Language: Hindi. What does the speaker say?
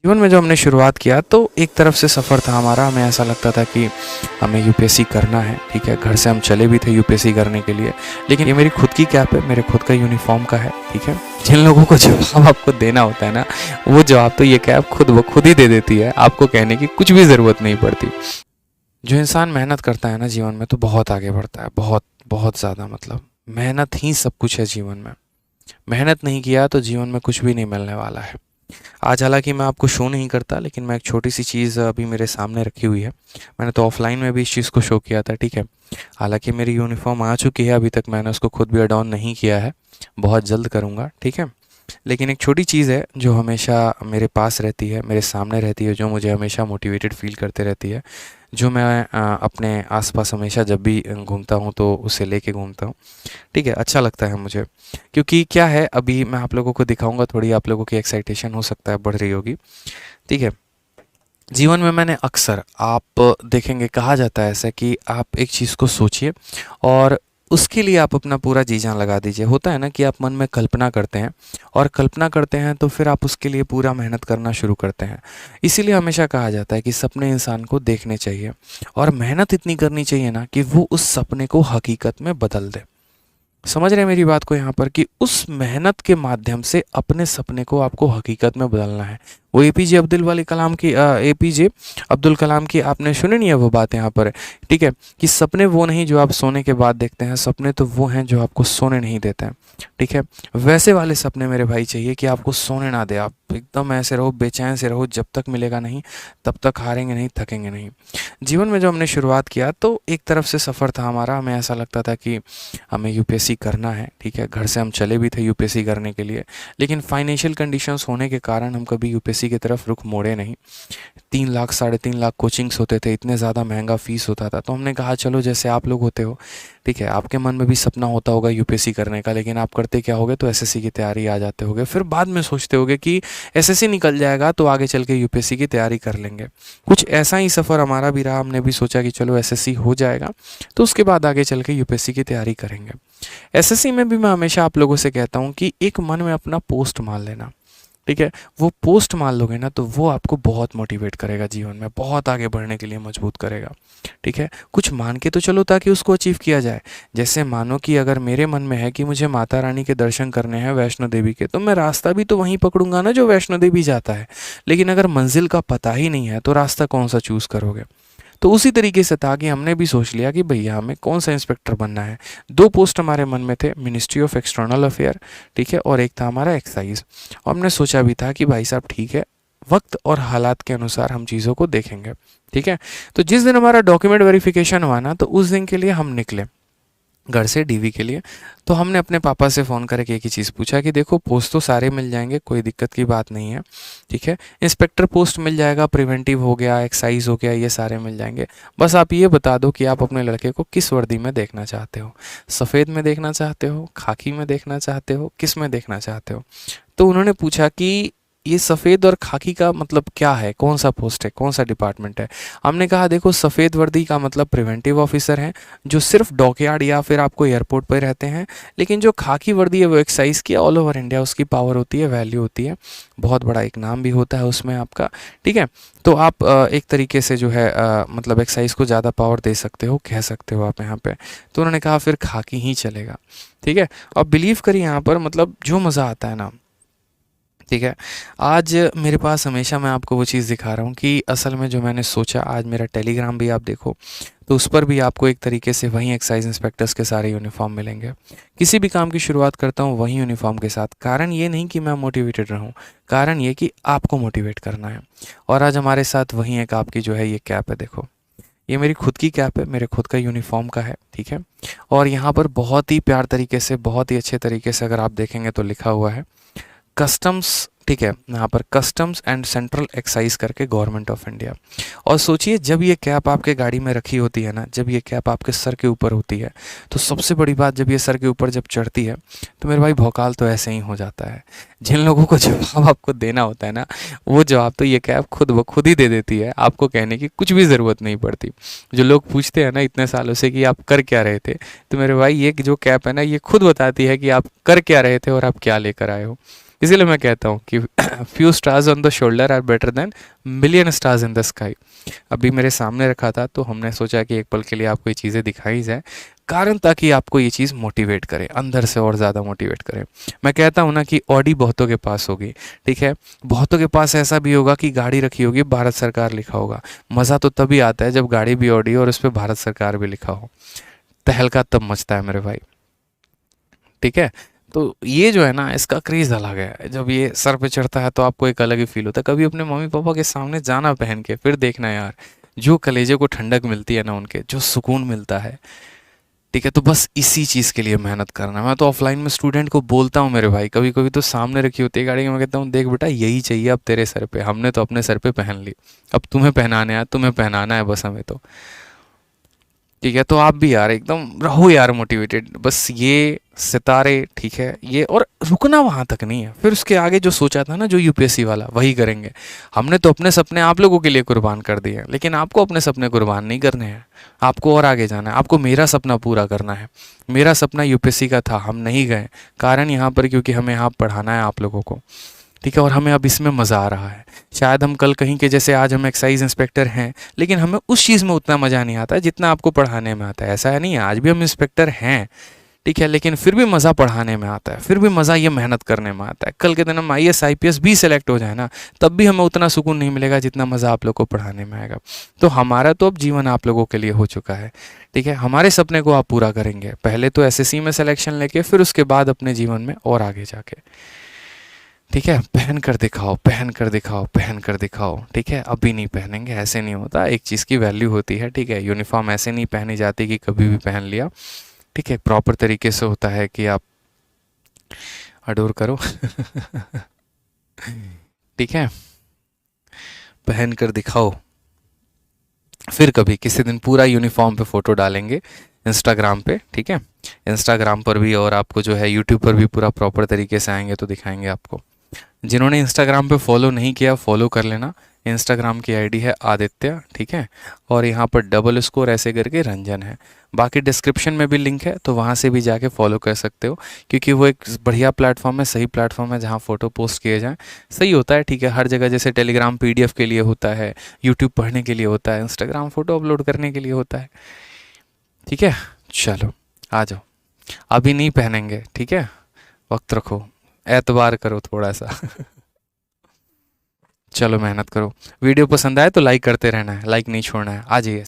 जीवन में जो हमने शुरुआत किया तो एक तरफ से सफ़र था हमारा। हमें ऐसा लगता था कि हमें यूपीएससी करना है, ठीक है। घर से हम चले भी थे यूपीएससी करने के लिए, लेकिन ये मेरी खुद की कैप है, मेरे खुद का यूनिफॉर्म का है, ठीक है। जिन लोगों को जवाब आपको देना होता है ना, वो जवाब तो ये कैप खुद ब खुद ही दे देती है, आपको कहने की कुछ भी ज़रूरत नहीं पड़ती। जो इंसान मेहनत करता है ना जीवन में, तो बहुत आगे बढ़ता है, बहुत बहुत ज़्यादा। मतलब मेहनत ही सब कुछ है जीवन में। मेहनत नहीं किया तो जीवन में कुछ भी नहीं मिलने वाला है। आज हालाँकि मैं आपको शो नहीं करता, लेकिन मैं एक छोटी-सी चीज़ अभी मेरे सामने रखी हुई है। मैंने तो ऑफ़लाइन में भी इस चीज़ को शो किया था, ठीक है। हालाँकि मेरी यूनिफ़ॉर्म आ चुकी है, अभी तक मैंने उसको खुद भी एड ऑन नहीं किया है, बहुत जल्द करूँगा, ठीक है। लेकिन एक छोटी चीज़ है जो हमेशा मेरे पास रहती है, मेरे सामने रहती है, जो मुझे हमेशा मोटिवेटेड फ़ील करते रहती है, जो मैं अपने आस-पास हमेशा जब भी घूमता हूँ तो उसे लेके घूमता हूँ, ठीक है। अच्छा लगता है मुझे, क्योंकि क्या है, अभी मैं आप लोगों को दिखाऊँगा, थोड़ी आप लोगों की एक्साइटेशन हो सकता है बढ़ रही होगी, ठीक है। जीवन में मैंने अक्सर, आप देखेंगे, कहा जाता है ऐसा कि आप एक चीज़ को सोचिए और उसके लिए आप अपना पूरा जी-जान लगा दीजिए। होता है ना कि आप मन में कल्पना करते हैं और कल्पना करते हैं तो फिर आप उसके लिए पूरा मेहनत करना शुरू करते हैं। इसीलिए हमेशा कहा जाता है कि सपने इंसान को देखने चाहिए और मेहनत इतनी करनी चाहिए ना कि वो उस सपने को हकीकत में बदल दे। समझ रहे हैं मेरी बात को यहाँ पर, कि उस मेहनत के माध्यम से अपने सपने को आपको हकीकत में बदलना है। वो एपीजे अब्दुल कलाम की आपने सुनी नहीं है वो बात यहाँ पर, ठीक है, कि सपने वो नहीं जो आप सोने के बाद देखते हैं, सपने तो वो हैं जो आपको सोने नहीं देते हैं, ठीक है। वैसे वाले सपने मेरे भाई चाहिए कि आपको सोने ना दे, आप एकदम ऐसे रहो, बेचैन से रहो, जब तक मिलेगा नहीं तब तक हारेंगे नहीं, थकेंगे नहीं। जीवन में जो हमने शुरुआत किया तो एक तरफ से सफ़र था हमारा। हमें ऐसा लगता था कि हमें यूपीएससी करना है, ठीक है। घर से हम चले भी थे यूपीएससी करने के लिए, लेकिन फाइनेंशियल कंडीशंस होने के कारण हम कभी यूपीएससी की तरफ रुख मोड़े नहीं। 3 लाख, साढ़े 3 लाख कोचिंग्स होते थे, इतने ज़्यादा महंगा फ़ीस होता था, तो हमने कहा चलो, जैसे आप लोग होते हो, ठीक है, आपके मन में भी सपना होता होगा यूपीएससी करने का, लेकिन आप करते क्या होगे, तो एसएससी की तैयारी आ जाते होगे। फिर बाद में सोचते होगे कि एसएससी निकल जाएगा तो आगे चल के यूपीएससी की तैयारी कर लेंगे। कुछ ऐसा ही सफ़र हमारा भी रहा। हमने भी सोचा कि चलो एसएससी हो जाएगा तो उसके बाद आगे चल के यूपीएससी की तैयारी करेंगे। एसएससी में भी मैं हमेशा आप लोगों से कहता हूँ कि एक मन में अपना पोस्ट मान लेना, ठीक है। वो पोस्ट मान लोगे ना तो वो आपको बहुत मोटिवेट करेगा, जीवन में बहुत आगे बढ़ने के लिए मजबूत करेगा, ठीक है। कुछ मान के तो चलो ताकि उसको अचीव किया जाए। जैसे मानो कि अगर मेरे मन में है कि मुझे माता रानी के दर्शन करने हैं वैष्णो देवी के, तो मैं रास्ता भी तो वहीं पकड़ूंगा ना जो वैष्णो देवी जाता है। लेकिन अगर मंजिल का पता ही नहीं है तो रास्ता कौन सा चूज़ करोगे। तो उसी तरीके से था कि हमने भी सोच लिया कि भैया हमें कौन सा इंस्पेक्टर बनना है। 2 पोस्ट हमारे मन में थे, मिनिस्ट्री ऑफ एक्सटर्नल अफेयर, ठीक है, और एक था हमारा एक्साइज। और हमने सोचा भी था कि भाई साहब ठीक है, वक्त और हालात के अनुसार हम चीज़ों को देखेंगे, ठीक है। तो जिस दिन हमारा डॉक्यूमेंट वेरिफिकेशन हुआ ना, तो उस दिन के लिए हम निकले घर से डीवी के लिए। तो हमने अपने पापा से फ़ोन करके एक ही चीज़ पूछा कि देखो, पोस्ट तो सारे मिल जाएंगे, कोई दिक्कत की बात नहीं है, ठीक है। इंस्पेक्टर पोस्ट मिल जाएगा, प्रिवेंटिव हो गया, एक्साइज हो गया, ये सारे मिल जाएंगे। बस आप ये बता दो कि आप अपने लड़के को किस वर्दी में देखना चाहते हो, सफ़ेद में देखना चाहते हो, खाकी में देखना चाहते हो, किस में देखना चाहते हो। तो उन्होंने पूछा कि ये सफ़ेद और खाकी का मतलब क्या है, कौन सा पोस्ट है, कौन सा डिपार्टमेंट है। हमने कहा देखो, सफ़ेद वर्दी का मतलब प्रिवेंटिव ऑफिसर हैं, जो सिर्फ डॉकयार्ड या फिर आपको एयरपोर्ट पर रहते हैं। लेकिन जो खाकी वर्दी है वो एक्साइज की, ऑल ओवर इंडिया उसकी पावर होती है, वैल्यू होती है, बहुत बड़ा एक नाम भी होता है उसमें आपका, ठीक है। तो आप एक तरीके से जो है मतलब एक्साइज को ज़्यादा पावर दे सकते हो, कह सकते हो आप यहाँ पे। तो उन्होंने कहा फिर खाकी ही चलेगा, ठीक है। और बिलीव करिए यहाँ पर, मतलब जो मज़ा आता है ना, ठीक है। आज मेरे पास हमेशा मैं आपको वो चीज़ दिखा रहा हूँ कि असल में जो मैंने सोचा, आज मेरा टेलीग्राम भी आप देखो तो उस पर भी आपको एक तरीके से वहीं एक्साइज इंस्पेक्टर्स के सारे यूनिफॉर्म मिलेंगे। किसी भी काम की शुरुआत करता हूँ वहीं यूनिफॉर्म के साथ। कारण ये नहीं कि मैं मोटिवेटेड रहूँ, कारण ये कि आपको मोटिवेट करना है। और आज हमारे साथ वहीं एक आपकी जो है ये कैप है, देखो, ये मेरी खुद की कैप है, मेरे खुद का यूनिफॉर्म का है, ठीक है। और यहाँ पर बहुत ही प्यार तरीके से, बहुत ही अच्छे तरीके से अगर आप देखेंगे तो लिखा हुआ है कस्टम्स, ठीक है, यहाँ पर कस्टम्स एंड सेंट्रल एक्साइज करके गवर्नमेंट ऑफ इंडिया। और सोचिए, जब ये कैप आपके गाड़ी में रखी होती है ना, जब ये कैप आपके सर के ऊपर होती है, तो सबसे बड़ी बात, जब ये सर के ऊपर जब चढ़ती है तो मेरे भाई भौकाल तो ऐसे ही हो जाता है। जिन लोगों को जवाब आपको देना होता है ना, वो जवाब तो ये कैप खुद ब खुद ही दे देती है, आपको कहने की कुछ भी ज़रूरत नहीं पड़ती। जो लोग पूछते हैं ना इतने सालों से कि आप कर क्या रहे थे, तो मेरे भाई ये जो कैप है ना, ये खुद बताती है कि आप कर क्या रहे थे और आप क्या लेकर आए हो। इसीलिए मैं कहता हूँ कि few stars on the shoulder are better than million stars in the sky. अभी मेरे सामने रखा था तो हमने सोचा कि एक पल के लिए आपको ये चीज़ें दिखाई जाए, कारण ताकि आपको ये चीज़ मोटिवेट करे, अंदर से और ज़्यादा मोटिवेट करे। मैं कहता हूँ ना कि ऑडी बहुतों के पास होगी, ठीक है, बहुतों के पास ऐसा भी होगा कि गाड़ी रखी होगी, भारत सरकार लिखा होगा। मज़ा तो तभी आता है जब गाड़ी भी ऑडी और उस पर भारत सरकार भी लिखा हो, तहलका तब मचता है मेरे भाई, ठीक है। तो ये जो है ना, इसका क्रेज़ अलग है। जब ये सर पे चढ़ता है तो आपको एक अलग ही फील होता है। कभी अपने मम्मी पापा के सामने जाना पहन के, फिर देखना यार, जो कलेजे को ठंडक मिलती है ना, उनके जो सुकून मिलता है, ठीक है। तो बस इसी चीज़ के लिए मेहनत करना। मैं तो ऑफलाइन में स्टूडेंट को बोलता हूँ मेरे भाई, कभी कभी तो सामने रखी होती है गाड़ी में, मैं कहता हूँ देख बेटा यही चाहिए अब तेरे सर पे, हमने तो अपने सर पे पहन ली, अब तुम्हें पहनाने है, तुम्हें पहनाना है बस हमें तो, ठीक है। तो आप भी यार एकदम रहो यार मोटिवेटेड, बस ये सितारे, ठीक है, ये, और रुकना वहाँ तक नहीं है। फिर उसके आगे जो सोचा था ना, जो यूपीएससी वाला, वही करेंगे। हमने तो अपने सपने आप लोगों के लिए कुर्बान कर दिए हैं, लेकिन आपको अपने सपने कुर्बान नहीं करने हैं। आपको और आगे जाना है, आपको मेरा सपना पूरा करना है। मेरा सपना यूपीएससी का था, हम नहीं गए, कारण यहाँ पर क्योंकि हमें यहाँ पढ़ाना है आप लोगों को, ठीक है, और हमें अब इसमें मज़ा आ रहा है। शायद हम कल कहीं के, जैसे आज हम एक्साइज इंस्पेक्टर हैं, लेकिन हमें उस चीज़ में उतना मज़ा नहीं आता जितना आपको पढ़ाने में आता है। ऐसा है नहीं है, आज भी हम इंस्पेक्टर हैं, ठीक है, लेकिन फिर भी मज़ा पढ़ाने में आता है, फिर भी मज़ा ये मेहनत करने में आता है। कल के दिन हम आईएएस आईपीएस भी सेलेक्ट हो जाए ना, तब भी हमें उतना सुकून नहीं मिलेगा जितना मज़ा आप लोग को पढ़ाने में आएगा। तो हमारा तो अब जीवन आप लोगों के लिए हो चुका है, ठीक है। हमारे सपने को आप पूरा करेंगे, पहले तो एसएससी में सिलेक्शन लेके, फिर उसके बाद अपने जीवन में और आगे जाके, ठीक है। पहन कर दिखाओ, पहन कर दिखाओ, पहन कर दिखाओ, ठीक है। अभी नहीं पहनेंगे, ऐसे नहीं होता, एक चीज़ की वैल्यू होती है, ठीक है। यूनिफॉर्म ऐसे नहीं पहनी जाती कि कभी भी पहन लिया, ठीक है। प्रॉपर तरीके से होता है कि आप अडोर करो ठीक है, पहन कर दिखाओ। फिर कभी किसी दिन पूरा यूनिफॉर्म पे फ़ोटो डालेंगे इंस्टाग्राम पे, ठीक है। इंस्टाग्राम पर भी, और आपको जो है यूट्यूब पर भी पूरा प्रॉपर तरीके से आएंगे तो दिखाएंगे आपको। जिन्होंने इंस्टाग्राम पे फॉलो नहीं किया, फॉलो कर लेना। इंस्टाग्राम की आईडी है आदित्य, ठीक है, और यहाँ पर डबल स्कोर ऐसे करके रंजन है। बाकी डिस्क्रिप्शन में भी लिंक है, तो वहाँ से भी जाके फॉलो कर सकते हो, क्योंकि वो एक बढ़िया प्लेटफॉर्म है, सही प्लेटफॉर्म है, जहाँ फ़ोटो पोस्ट किए जाएँ। सही होता है, ठीक है। हर जगह जैसे टेलीग्राम पीडीएफ के लिए होता है, यूट्यूब पढ़ने के लिए होता है, इंस्टाग्राम फ़ोटो अपलोड करने के लिए होता है, ठीक है। चलो आ जाओ, अभी नहीं पहनेंगे, ठीक है, वक्त रखो, एतबार करो थोड़ा सा चलो मेहनत करो। वीडियो पसंद आए तो लाइक करते रहना है, लाइक नहीं छोड़ना है। आ जाइए।